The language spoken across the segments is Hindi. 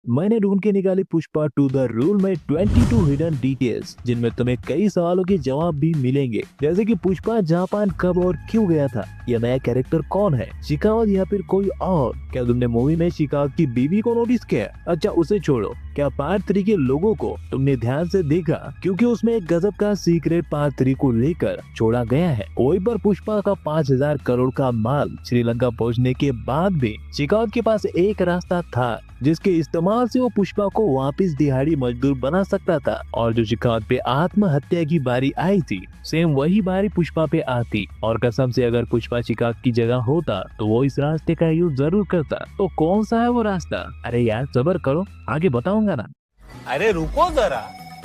मैंने ढूंढ के निकाली पुष्पा टू द रूल में 22 हिडन डिटेल्स, जिनमें तुम्हें कई सवालों के जवाब भी मिलेंगे, जैसे कि पुष्पा जापान कब और क्यों गया था, यह नया कैरेक्टर कौन है, शिकावत या फिर कोई और, क्या तुमने मूवी में शिकावत की बीवी को नोटिस किया? अच्छा उसे छोड़ो, क्या पार्ट 3 के लोगों को तुमने ध्यान से देखा, क्योंकि उसमें एक गजब का सीक्रेट पार्ट 3 को लेकर छोड़ा गया है। वहीं पर पुष्पा का 5,000 करोड़ का माल श्रीलंका पहुंचने के बाद भी शिकावत के पास एक रास्ता था, जिसके इस्तेमाल से वो पुष्पा को वापस दिहाड़ी मजदूर बना सकता था, और जो शिकावत पे आत्महत्या की बारी आई थी, सेम वही बारी पुष्पा पे आती, और कसम से अगर पुष्पा शिकावत की जगह होता तो वो इस रास्ते का यूज जरूर करता। तो कौन सा है वो रास्ता? अरे यार सब्र करो, आगे बताऊंगा ना। अरे रुको जरा,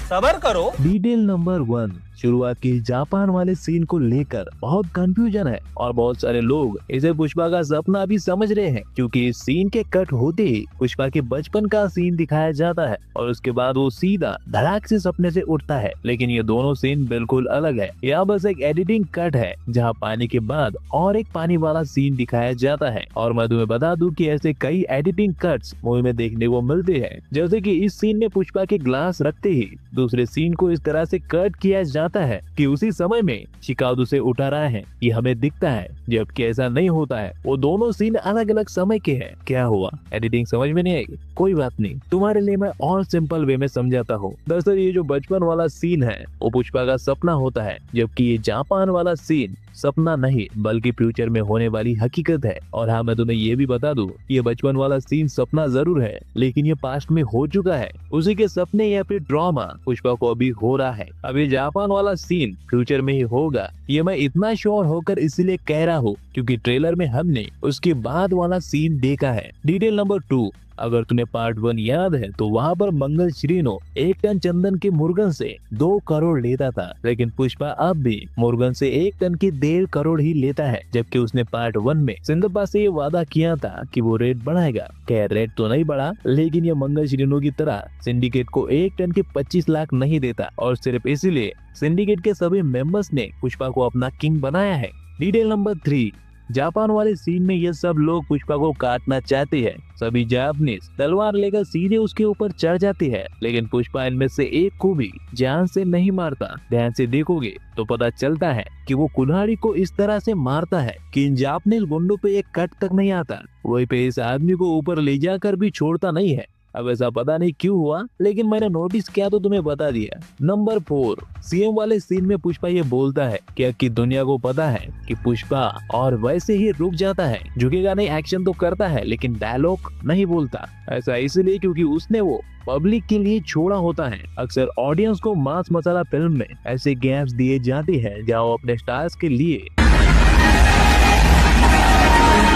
सबर करो। डिटेल नंबर 1, शुरुआत की जापान वाले सीन को लेकर बहुत कंफ्यूजन है, और बहुत सारे लोग इसे पुष्पा का सपना भी समझ रहे हैं, क्योंकि इस सीन के कट होते ही पुष्पा के बचपन का सीन दिखाया जाता है, और उसके बाद वो सीधा धड़ाक से सपने से उठता है। लेकिन ये दोनों सीन बिल्कुल अलग है। यह बस एक एडिटिंग कट है, जहाँ पानी के बाद और एक पानी वाला सीन दिखाया जाता है। और मैं तुम्हें बता दूं कि ऐसे कई एडिटिंग कट्स मूवी में देखने को मिलते हैं, जैसे कि इस सीन में पुष्पा के ग्लास रखते ही दूसरे सीन को इस तरह से कट किया जाता है कि उसी समय में शिकावत उसे उठा रहा है, ये हमें दिखता है, जबकि ऐसा नहीं होता है। वो दोनों सीन अलग अलग समय के हैं। क्या हुआ, एडिटिंग समझ में नहीं आई? कोई बात नहीं, तुम्हारे लिए मैं और सिंपल वे में समझाता हूँ। दरअसल ये जो बचपन वाला सीन है वो पुष्पा का सपना होता है, जबकि ये जापान वाला सीन सपना नहीं बल्कि फ्यूचर में होने वाली हकीकत है। और हाँ, मैं तुम्हें ये भी बता दूं, ये बचपन वाला सीन सपना जरूर है, लेकिन ये पास्ट में हो चुका है। उसी के सपने या फिर ड्रामा पुष्पा को अभी हो रहा है। अभी जापान वाला सीन फ्यूचर में ही होगा, ये मैं इतना श्योर होकर इसलिए कह रहा हूँ क्योंकि ट्रेलर में हमने उसके बाद वाला सीन देखा है। डिटेल नंबर 2, अगर तुम्हें पार्ट 1 याद है तो वहाँ पर मंगल श्रीनो 1 टन चंदन के मुर्गन से 2 करोड़ लेता था, लेकिन पुष्पा अब भी मुर्गन से 1 टन के 1.5 करोड़ ही लेता है, जबकि उसने पार्ट 1 में सिंधप्पा से ये वादा किया था कि वो रेट बढ़ाएगा। खैर रेट तो नहीं बढ़ा, लेकिन ये मंगल श्रीनो की तरह सिंडिकेट को 1 टन के 25 लाख नहीं देता, और सिर्फ इसीलिए सिंडिकेट के सभी मेंबर्स ने पुष्पा को अपना किंग बनाया है। डिटेल नंबर 3, जापान वाले सीन में ये सब लोग पुष्पा को काटना चाहते हैं। सभी जापानीज तलवार लेकर सीधे उसके ऊपर चढ़ जाते हैं, लेकिन पुष्पा इनमें से एक को भी जान से नहीं मारता। ध्यान से देखोगे तो पता चलता है कि वो कुल्हाड़ी को इस तरह से मारता है कि इन जापानीज गुंडों पे एक कट तक नहीं आता। वहीं पे इस आदमी को ऊपर ले जाकर भी छोड़ता नहीं है। अब ऐसा पता नहीं क्यों हुआ, लेकिन मैंने नोटिस किया तो तुम्हें बता दिया। नंबर 4, सीएम वाले सीन में पुष्पा ये बोलता है कि दुनिया को पता है कि पुष्पा, और वैसे ही रुक जाता है, झुकेगा नहीं, एक्शन तो करता है लेकिन डायलॉग नहीं बोलता। ऐसा इसलिए क्योंकि उसने वो पब्लिक के लिए छोड़ा होता है। अक्सर ऑडियंस को मास मसाला फिल्म में ऐसे गैप्स दिए जाते हैं जहाँ वो अपने स्टार्स के लिए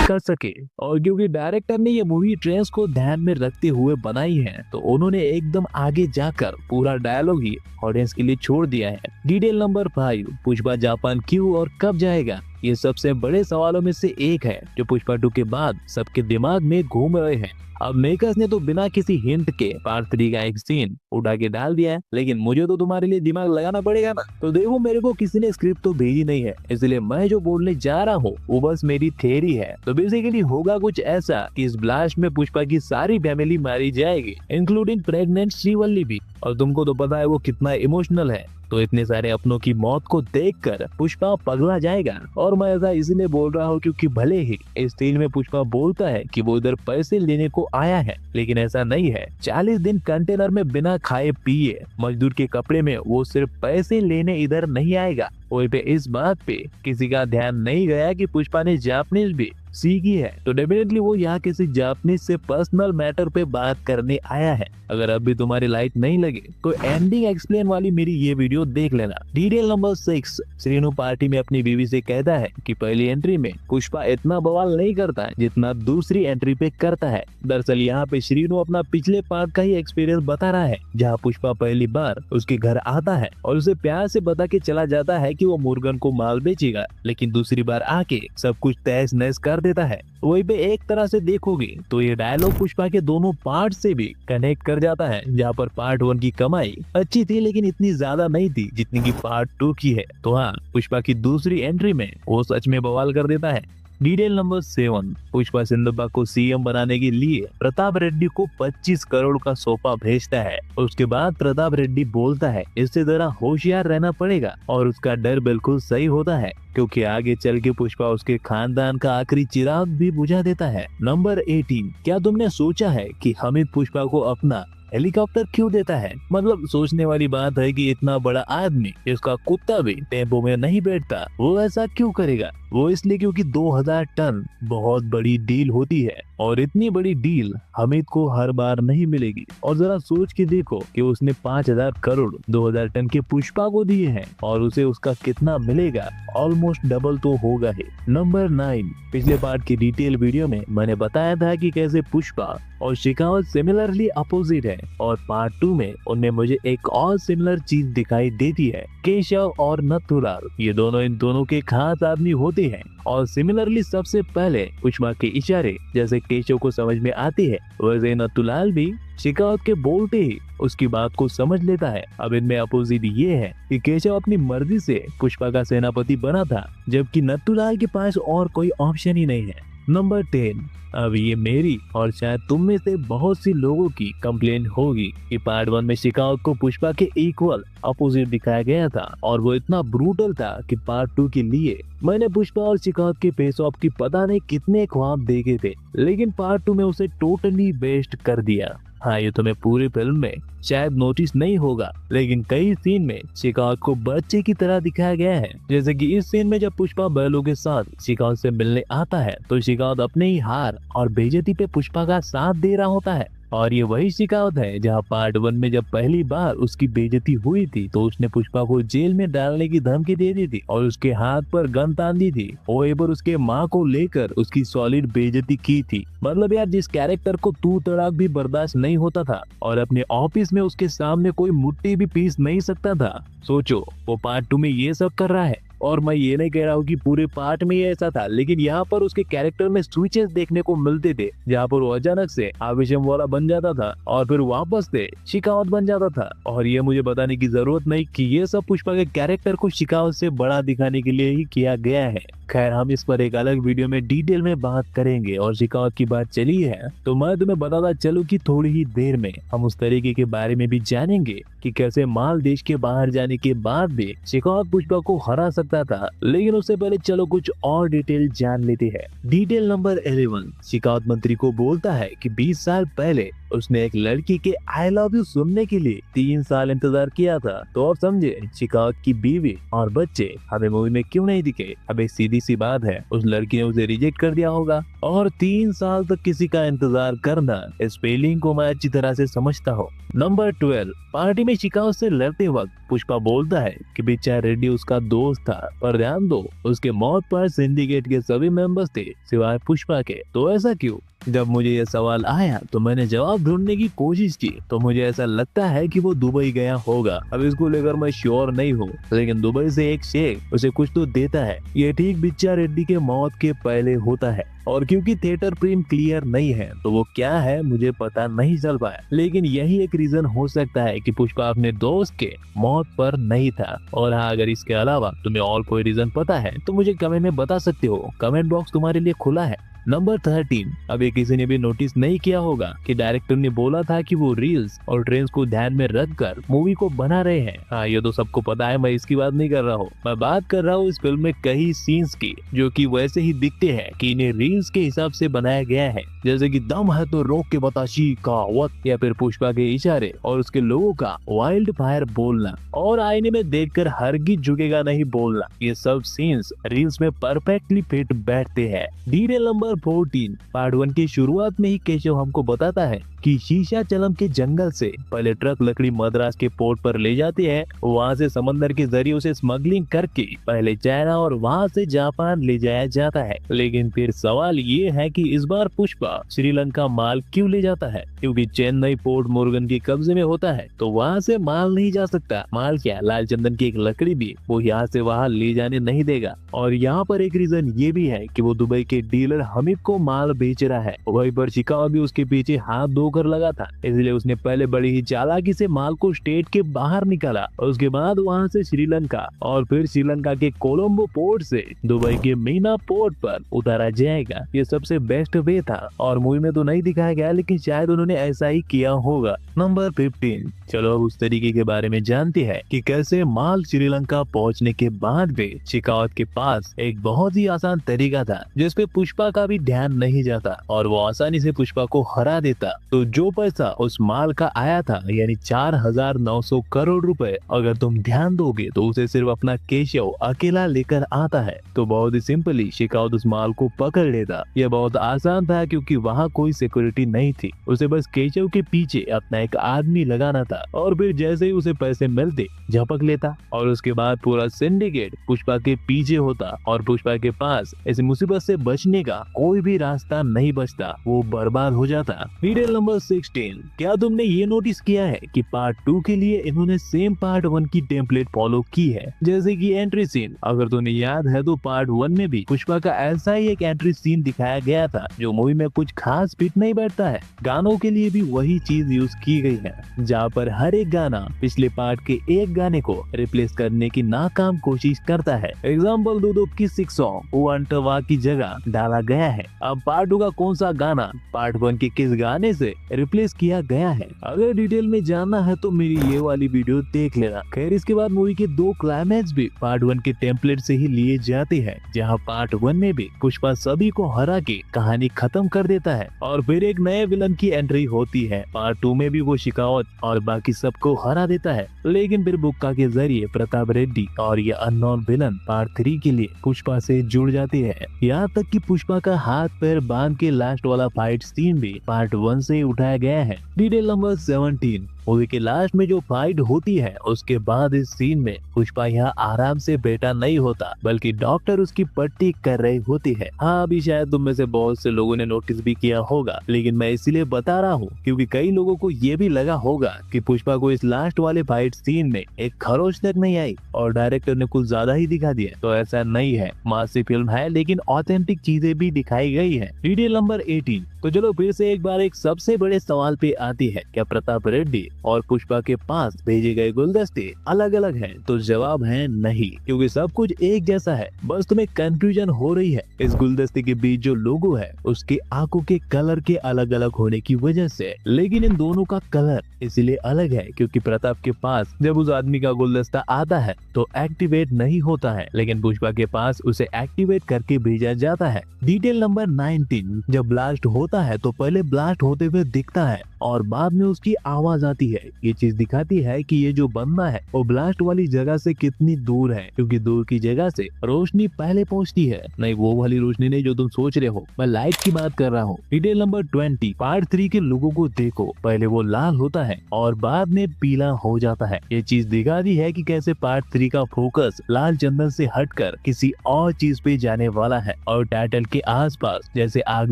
कर सके, और क्योंकि डायरेक्टर ने ये मूवी ट्रेंड्स को ध्यान में रखते हुए बनाई है, तो उन्होंने एकदम आगे जाकर पूरा डायलॉग ही ऑडियंस के लिए छोड़ दिया है। डिटेल नंबर 5, पुष्पा जापान क्यों और कब जाएगा? ये सबसे बड़े सवालों में से एक है जो पुष्पा 2 के बाद सबके दिमाग में घूम रहे हैं। अब मेकर्स ने तो बिना किसी हिंट के पार्ट 3 का एक सीन उठा के डाल दिया है, लेकिन मुझे तो तुम्हारे लिए दिमाग लगाना पड़ेगा ना। तो देखो, मेरे को किसी ने स्क्रिप्ट तो भेजी नहीं है, इसलिए मैं जो बोलने जा रहा हूँ वो बस मेरी थ्योरी है। तो बेसिकली होगा कुछ ऐसा कि इस ब्लास्ट में पुष्पा की सारी फैमिली मारी जाएगी, इंक्लूडिंग प्रेग्नेंट श्रीवल्ली भी। और तुमको तो पता है वो कितना इमोशनल है, तो इतने सारे अपनों की मौत को देखकर पुष्पा पगला जाएगा। और मैं ऐसा इसलिए बोल रहा हूँ क्योंकि भले ही इस सीन में पुष्पा बोलता है कि वो इधर पैसे लेने को आया है, लेकिन ऐसा नहीं है। 40 दिन कंटेनर में बिना खाए पिए मजदूर के कपड़े में वो सिर्फ पैसे लेने इधर नहीं आएगा। वहीं पे इस बात पे किसी का ध्यान नहीं गया कि पुष्पा ने जापानीज भी सीखी है, तो डेफिनेटली वो यहाँ किसी जापानीज से पर्सनल मैटर पे बात करने आया है। अगर अब भी तुम्हारी लाइट नहीं लगे तो एंडिंग एक्सप्लेन वाली मेरी ये वीडियो देख लेना। डिटेल नंबर 6, श्रीनु पार्टी में अपनी बीवी से कहता है कि पहली एंट्री में पुष्पा इतना बवाल नहीं करता है जितना दूसरी एंट्री पे करता है। दरअसल यहाँ पे श्रीनु अपना पिछले पार्ट का ही एक्सपीरियंस बता रहा है, जहाँ पुष्पा पहली बार उसके घर आता है और उसे प्यार से बता के चला जाता है कि वो मुर्गन को माल बेचेगा, लेकिन दूसरी बार आके सब कुछ तहस नहस कर देता है। वही पे एक तरह से देखोगे तो ये डायलॉग पुष्पा के दोनों पार्ट से भी कनेक्ट कर जाता है, जहाँ पर पार्ट 1 की कमाई अच्छी थी लेकिन इतनी ज्यादा नहीं थी जितनी की पार्ट 2 की है। तो हाँ, पुष्पा की दूसरी एंट्री में वो सच में बवाल कर देता है। डिटेल नंबर 7, पुष्पा सिंधप्पा को सीएम बनाने के लिए प्रताप रेड्डी को 25 करोड़ का सौंपा भेजता है। उसके बाद प्रताप रेड्डी बोलता है इससे जरा होशियार रहना पड़ेगा, और उसका डर बिल्कुल सही होता है क्योंकि आगे चल के पुष्पा उसके खानदान का आखिरी चिराग भी बुझा देता है। नंबर 18, क्या तुमने सोचा है कि हमिद पुष्पा को अपना हेलीकॉप्टर क्यों देता है? मतलब सोचने वाली बात है कि इतना बड़ा आदमी, इसका कुत्ता भी टेम्पो में नहीं बैठता, वो ऐसा क्यों करेगा? वो इसलिए क्योंकि 2000 टन बहुत बड़ी डील होती है और इतनी बड़ी डील हमिद को हर बार नहीं मिलेगी। और जरा सोच के देखो कि उसने 5000 करोड़ 2000 टन के पुष्पा को दिए हैं और उसे उसका कितना मिलेगा? ऑलमोस्ट डबल तो होगा ही। नंबर 9, पिछले पार्ट की डिटेल वीडियो में मैंने बताया था कि कैसे पुष्पा और शेखावत सिमिलरली अपोजिट है, और पार्ट 2 में उनमें मुझे एक और सिमिलर चीज दिखाई देती है। केशव और नथुलाल, ये दोनों इन दोनों के खास आदमी होते हैं, और सिमिलरली सबसे पहले पुष्पा के इशारे जैसे केशव को समझ में आती है, वैसे नथुलाल भी शेखावत के बोलते ही उसकी बात को समझ लेता है। अब इनमें अपोजिट ये है कि केशव अपनी मर्जी से पुष्पा का सेनापति बना था, जबकि नथुलाल के पास और कोई ऑप्शन ही नहीं है। नंबर 10, अब ये मेरी और शायद तुम में से बहुत सी लोगों की कंप्लेंट होगी कि पार्ट 1 में शेखावत को पुष्पा के इक्वल अपोजिट दिखाया गया था और वो इतना ब्रूटल था कि पार्ट 2 के लिए मैंने पुष्पा और शेखावत के फेस ऑफ की पता नहीं कितने ख्वाब देखे थे, लेकिन पार्ट 2 में उसे टोटली बेस्ट कर दिया। हाँ, ये तुम्हें पूरी फिल्म में शायद नोटिस नहीं होगा, लेकिन कई सीन में शेखावत को बच्चे की तरह दिखाया गया है। जैसे कि इस सीन में जब पुष्पा बैलों के साथ शेखावत से मिलने आता है तो शेखावत अपने ही हार और बेइज्जती पे पुष्पा का साथ दे रहा होता है, और ये वही शेखावत है जहाँ पार्ट 1 में जब पहली बार उसकी बेइज्जती हुई थी तो उसने पुष्पा को जेल में डालने की धमकी दे दी थी और उसके हाथ पर गन तान दी थी, और एक बार उसके माँ को लेकर उसकी सॉलिड बेइज्जती की थी। मतलब यार, जिस कैरेक्टर को तू तड़ाक भी बर्दाश्त नहीं होता था और अपने ऑफिस में उसके सामने कोई मुट्ठी भी पीस नहीं सकता था, सोचो वो पार्ट 2 में ये सब कर रहा है। और मैं ये नहीं कह रहा हूँ कि पूरे पार्ट में ये ऐसा था, लेकिन यहाँ पर उसके कैरेक्टर में स्विचेस देखने को मिलते थे, जहाँ पर वो अचानक से आवेशम वाला बन जाता था और फिर वापस से शेखावत बन जाता था। और ये मुझे बताने की जरूरत नहीं कि ये सब पुष्पा के कैरेक्टर को शेखावत से बड़ा दिखाने के लिए ही किया गया है। खैर, हम इस पर एक अलग वीडियो में डिटेल में बात करेंगे। और शेखावत की बात चली है तो मैं तुम्हें बताता चलूं कि थोड़ी ही देर में हम उस तरीके के बारे में भी जानेंगे कि कैसे माल देश के बाहर जाने के बाद भी शेखावत पुष्पा को हरा सकता था। लेकिन उससे पहले चलो कुछ और डिटेल जान लेते हैं। डिटेल नंबर 11, शेखावत मंत्री को बोलता है कि 20 साल पहले उसने एक लड़की के आई लव यू सुनने के लिए 3 साल इंतजार किया था। तो अब समझे शेखावत की बीवी और बच्चे हमें मूवी में क्यों नहीं दिखे। अब एक सीधी सी बात है, उस लड़की ने उसे रिजेक्ट कर दिया होगा, और 3 साल तक किसी का इंतजार करना, इस फीलिंग को मैं अच्छी तरह से समझता हूँ। नंबर 12, पार्टी में शेखावत से लड़ते वक्त पुष्पा बोलता है कि बेचारा रेड्डी उसका दोस्त था, पर ध्यान दो उसके मौत पर सिंडिकेट के सभी मेंबर्स थे सिवाय पुष्पा के। तो ऐसा क्यों? जब मुझे ये सवाल आया तो मैंने जवाब ढूंढने की कोशिश की, तो मुझे ऐसा लगता है कि वो दुबई गया होगा। अब इसको लेकर मैं श्योर नहीं हूँ, लेकिन दुबई से एक शेख उसे कुछ तो देता है। ये ठीक बिच्चा रेड्डी के मौत के पहले होता है, और क्योंकि थिएटर प्रिंट क्लियर नहीं है तो वो क्या है मुझे पता नहीं चल पाया, लेकिन यही एक रीजन हो सकता है कि पुष्पा अपने दोस्त के मौत पर नहीं था। और हाँ, अगर इसके अलावा तुम्हें और कोई रीजन पता है तो मुझे कमेंट में बता सकते हो, कमेंट बॉक्स तुम्हारे लिए खुला है। नंबर 13, अब ये किसी ने भी नोटिस नहीं किया होगा कि डायरेक्टर ने बोला था कि वो रील्स और ट्रेंड्स को ध्यान में रखकर मूवी को बना रहे हैं। हाँ, ये तो सबको पता है, मैं इसकी बात नहीं कर रहा हूँ। मैं बात कर रहा हूँ इस फिल्म में कई सीन्स की जो कि वैसे ही दिखते हैं कि इन्हें रील्स के हिसाब से बनाया गया है, जैसे कि दम है तो रोक के बता शिखावत, या फिर पुष्पा के इशारे और उसके लोगों का वाइल्ड फायर बोलना और आईने में देखकर हरगिज झुकेगा नहीं बोलना, ये सब सीन्स रील्स में परफेक्टली फिट बैठते हैं। डिटेल नंबर 14, पार्ट 1 की शुरुआत में ही केशव हमको बताता है कि शीशाचलम के जंगल से पहले ट्रक लकड़ी मद्रास के पोर्ट पर ले जाते हैं, वहाँ से समंदर के जरिए उसे स्मगलिंग करके पहले चाइना और वहाँ से जापान ले जाया जाता है। लेकिन फिर सवाल ये है कि इस बार पुष्पा श्रीलंका माल क्यों ले जाता है? क्योंकि चेन्नई पोर्ट मोर्गन के कब्जे में होता है, तो वहाँ से माल नहीं जा सकता। माल क्या, लाल चंदन की एक लकड़ी भी वो यहाँ से वहाँ ले जाने नहीं देगा। और यहाँ पर एक रीजन ये भी है कि वो दुबई के डीलर हमीद को माल बेच रहा है, वहीं पर शेखावत भी उसके पीछे हाथ धो नौकर लगा था, इसलिए उसने पहले बड़ी ही चालाकी से माल को स्टेट के बाहर निकाला। उसके बाद वहां से श्रीलंका और फिर श्रीलंका के कोलंबो पोर्ट से दुबई के मीना पोर्ट पर उतारा जाएगा। ये सबसे बेस्ट वे था और मूवी में तो नहीं दिखाया गया, लेकिन शायद उन्होंने ऐसा ही किया होगा। नंबर 15, चलो अब उस तरीके के बारे में जानते हैं कि कैसे माल श्रीलंका पहुंचने के बाद भी शेखावत के पास एक बहुत ही आसान तरीका था जिसपे पुष्पा का भी ध्यान नहीं जाता और वो आसानी से पुष्पा को हरा देता। तो जो पैसा उस माल का आया था यानी 4,900 करोड़ रुपए, अगर तुम ध्यान दोगे तो उसे सिर्फ अपना केशव अकेला लेकर आता है। तो बहुत ही सिंपली शेखावत उस माल को पकड़ लेता। यह बहुत आसान था क्योंकि वहाँ कोई सिक्योरिटी नहीं थी, उसे बस केशव के पीछे अपना एक आदमी लगाना था और फिर जैसे ही उसे पैसे मिलते झपक लेता और उसके बाद पूरा सिंडिकेट पुष्पा के पीछे होता और पुष्पा के पास इस मुसीबत से बचने का कोई भी रास्ता नहीं बचता, वो बर्बाद हो जाता। डिटेल नंबर 16, क्या तुमने ये नोटिस किया है कि पार्ट 2 के लिए इन्होंने सेम पार्ट 1 की टेम्पलेट फॉलो की है, जैसे कि एंट्री सीन। अगर तुम्हें याद है तो पार्ट 1 में भी पुष्पा का ऐसा ही एक एंट्री सीन दिखाया गया था जो मूवी में कुछ खास फिट नहीं बैठता है। गानों के लिए भी वही चीज यूज की गई है, जहाँ पर हर एक गाना पिछले पार्ट के एक गाने को रिप्लेस करने की नाकाम कोशिश करता है। एग्जाम्पल दो तो किसिक सॉन्ग वंटवा की जगह डाला गया है। अब पार्ट 2 का कौन सा गाना पार्ट 1 के किस गाने से रिप्लेस किया गया है, अगर डिटेल में जानना है तो मेरी ये वाली वीडियो देख लेना। खैर इसके बाद मूवी के 2 क्लाइमैक्स भी पार्ट 1 के टेम्पलेट से ही लिए जाते हैं, जहाँ पार्ट 1 में भी पुष्पा सभी को हरा के कहानी खत्म कर देता है और फिर एक नए विलन की एंट्री होती है। पार्ट 2 में भी वो शेखावत और बाकी सबको हरा देता है, लेकिन फिर बुक्का के जरिए प्रताप रेड्डी और ये अननोन विलन पार्ट 3 के लिए पुष्पा से जुड़ जाती है। यहाँ तक कि पुष्पा का हाथ पैर बांध के लास्ट वाला फाइट सीन भी पार्ट 1 से उठाया गया है। डिटेल नंबर 17, मूवी के लास्ट में जो फाइट होती है उसके बाद इस सीन में पुष्पा यहाँ आराम से बैठा नहीं होता, बल्कि डॉक्टर उसकी पट्टी कर रही होती है। हाँ, अभी शायद तुम में से बहुत से लोगों ने नोटिस भी किया होगा, लेकिन मैं इसीलिए बता रहा हूँ क्योंकि कई लोगों को ये भी लगा होगा कि पुष्पा को इस लास्ट वाले फाइट सीन में एक खरोच तक नहीं आई और डायरेक्टर ने कुछ ज्यादा ही दिखा दिया। तो ऐसा नहीं है, मासी फिल्म है लेकिन ऑथेंटिक चीजें भी दिखाई गई है। डिटेल नंबर 18, तो चलो फिर से एक बार एक सबसे बड़े सवाल पे आती है, क्या प्रताप रेड्डी और पुष्पा के पास भेजे गए गुलदस्ते अलग अलग हैं? तो जवाब है नहीं, क्योंकि सब कुछ एक जैसा है, बस तुम्हें कंफ्यूजन हो रही है। इस गुलदस्ते के बीच जो लोगो है उसके आंखों के कलर के अलग अलग होने की वजह से, लेकिन इन दोनों का कलर इसलिए अलग है क्योंकि प्रताप के पास जब उस आदमी का गुलदस्ता आता है तो एक्टिवेट नहीं होता है, लेकिन पुष्पा के पास उसे एक्टिवेट करके भेजा जाता है। डिटेल नंबर 19, जब ब्लास्ट होता है तो पहले ब्लास्ट होते हुए दिखता है और बाद में उसकी आवाज आती है। ये चीज दिखाती है कि ये जो बंदा है वो ब्लास्ट वाली जगह से कितनी दूर है, क्योंकि दूर की जगह से रोशनी पहले पहुंचती है। नहीं, वो वाली रोशनी नहीं जो तुम सोच रहे हो, मैं लाइट की बात कर रहा हूँ। डिटेल नंबर 20, पार्ट 3 के लोगों को देखो, पहले वो लाल होता है और बाद में पीला हो जाता है। ये चीज दिखाती है कि कैसे पार्ट 3 का फोकस लाल चंदन से हटकर किसी और चीज पे जाने वाला है और टाइटल के आसपास जैसे आग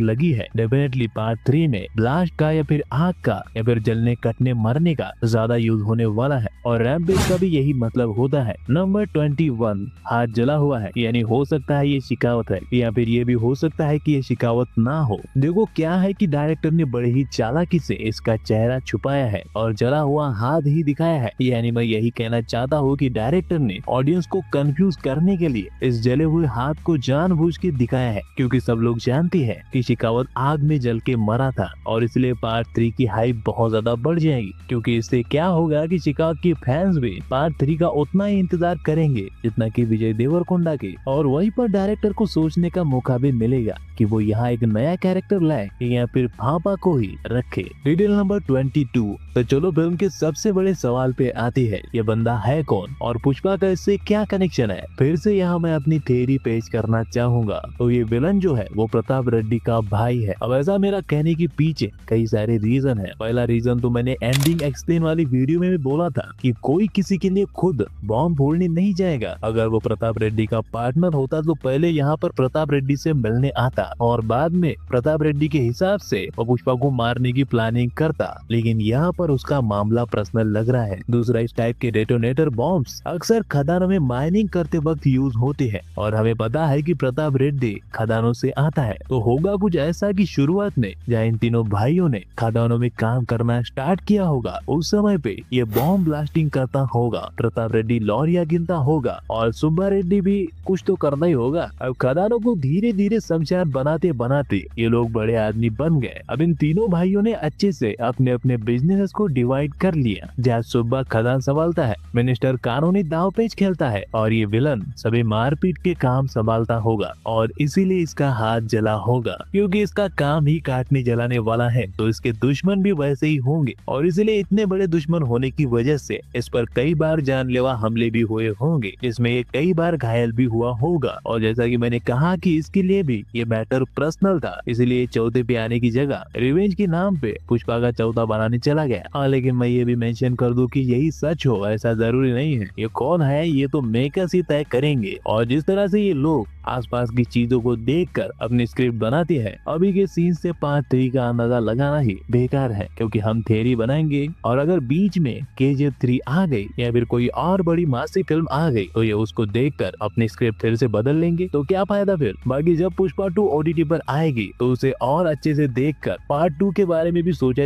लगी है, डेफिनेटली पार्ट 3 में ब्लास्ट का या फिर आग का या फिर जलने कटने मरने का ज्यादा यूज होने वाला है और रैम्पेज का भी यही मतलब होता है। नंबर 21, हाथ जला हुआ है, यानी हो सकता है ये शेखावत है या फिर ये भी हो सकता है कि ये शेखावत ना हो। देखो क्या है कि डायरेक्टर ने बड़े ही चालाकी से इसका चेहरा छुपाया है और जला हुआ हाथ ही दिखाया है। यानी मैं यही कहना चाहता हूँ कि डायरेक्टर ने ऑडियंस को कंफ्यूज करने के लिए इस जले हुए हाथ को जानबूझ के दिखाया है, क्योंकि सब लोग जानते हैं कि शेखावत आग में जल के मरा था और इसलिए पार्ट 3 की हाइप बहुत ज्यादा बढ़ जाएगी। क्योंकि इससे क्या होगा कि शेखावत के फैंस भी पार्ट 3 का उतना ही इंतजार करेंगे जितना कि विजय देवरकोंडा के, और वहीं पर डायरेक्टर को सोचने का मौका भी मिलेगा कि वो यहाँ एक नया कैरेक्टर लाए या फिर भापा को ही रखे। डिटेल नंबर 22, तो चलो फिल्म के सबसे बड़े सवाल पे आती है, ये बंदा है कौन और पुष्पा का इससे क्या कनेक्शन है। फिर से यहाँ मैं अपनी थ्योरी पेश करना चाहूंगा। तो ये विलन जो है वो प्रताप रेड्डी का भाई है। अब ऐसा मेरा कहने के पीछे कई सारे रीजन है। पहला रीजन तो मैंने एंडिंग एक्सप्लेन वाली वीडियो में भी बोला था कि कोई किसी के लिए खुद बॉम्ब फोड़ने नहीं जाएगा। अगर वो प्रताप रेड्डी का पार्टनर होता तो पहले यहाँ पर प्रताप रेड्डी से मिलने आता और बाद में प्रताप रेड्डी के हिसाब से वो पुष्पा को मारने की प्लानिंग करता। लेकिन यहाँ पर पर उसका मामला पर्सनल लग रहा है। दूसरा, इस टाइप के डेटोनेटर बॉम्ब्स अक्सर खदानों में माइनिंग करते वक्त यूज होते हैं और हमें पता है कि प्रताप रेड्डी खदानों से आता है, तो होगा कुछ ऐसा कि शुरुआत में जहाँ इन तीनों भाइयों ने खदानों में काम करना स्टार्ट किया होगा, उस समय पे ये बॉम्ब ब्लास्टिंग करता होगा, प्रताप रेड्डी लॉरिया गिनता होगा और सुब्बा रेड्डी भी कुछ तो करना ही होगा। अब खदानों को धीरे धीरे शमशान बनाते बनाते ये लोग बड़े आदमी बन गए। अब इन तीनों भाइयों ने अच्छे से अपने अपने बिजनेस को डिवाइड कर लिया। जहाँ सुब्बा खदान संभालता है, मिनिस्टर कानूनी दाव पेच खेलता है और ये विलन सभी मारपीट के काम संभालता होगा और इसीलिए इसका हाथ जला होगा, क्योंकि इसका काम ही काटने जलाने वाला है। तो इसके दुश्मन भी वैसे ही होंगे और इसीलिए इतने बड़े दुश्मन होने की वजह से इस पर कई बार जानलेवा हमले भी हुए होंगे, जिसमें ये कई बार घायल भी हुआ होगा। और जैसा कि मैंने कहा कि इसके लिए भी ये मैटर पर्सनल था, इसीलिए चौथे पे आने की जगह रिवेंज के नाम पे पुष्पा का चौथा बनाने चला गया। हाँ, लेकिन मैं ये भी मेंशन कर दूं कि यही सच हो ऐसा जरूरी नहीं है। ये कौन है ये तो मेकर्स ही तय करेंगे। और जिस तरह से ये लोग आसपास की चीजों को देखकर अपनी स्क्रिप्ट बनाती है, अभी के सीन से पार्ट 3 का अंदाजा लगाना ही बेकार है, क्योंकि हम थ्योरी बनाएंगे और अगर बीच में KGF 3 आ गई या फिर कोई और बड़ी मासी फिल्म आ गई तो ये उसको देखकर अपनी स्क्रिप्ट फिर से बदल लेंगे, तो क्या फायदा फिर। बाकी जब पुष्पा 2 OTT पर आएगी तो उसे और अच्छे से देखकर पार्ट 2 के बारे में भी सोचा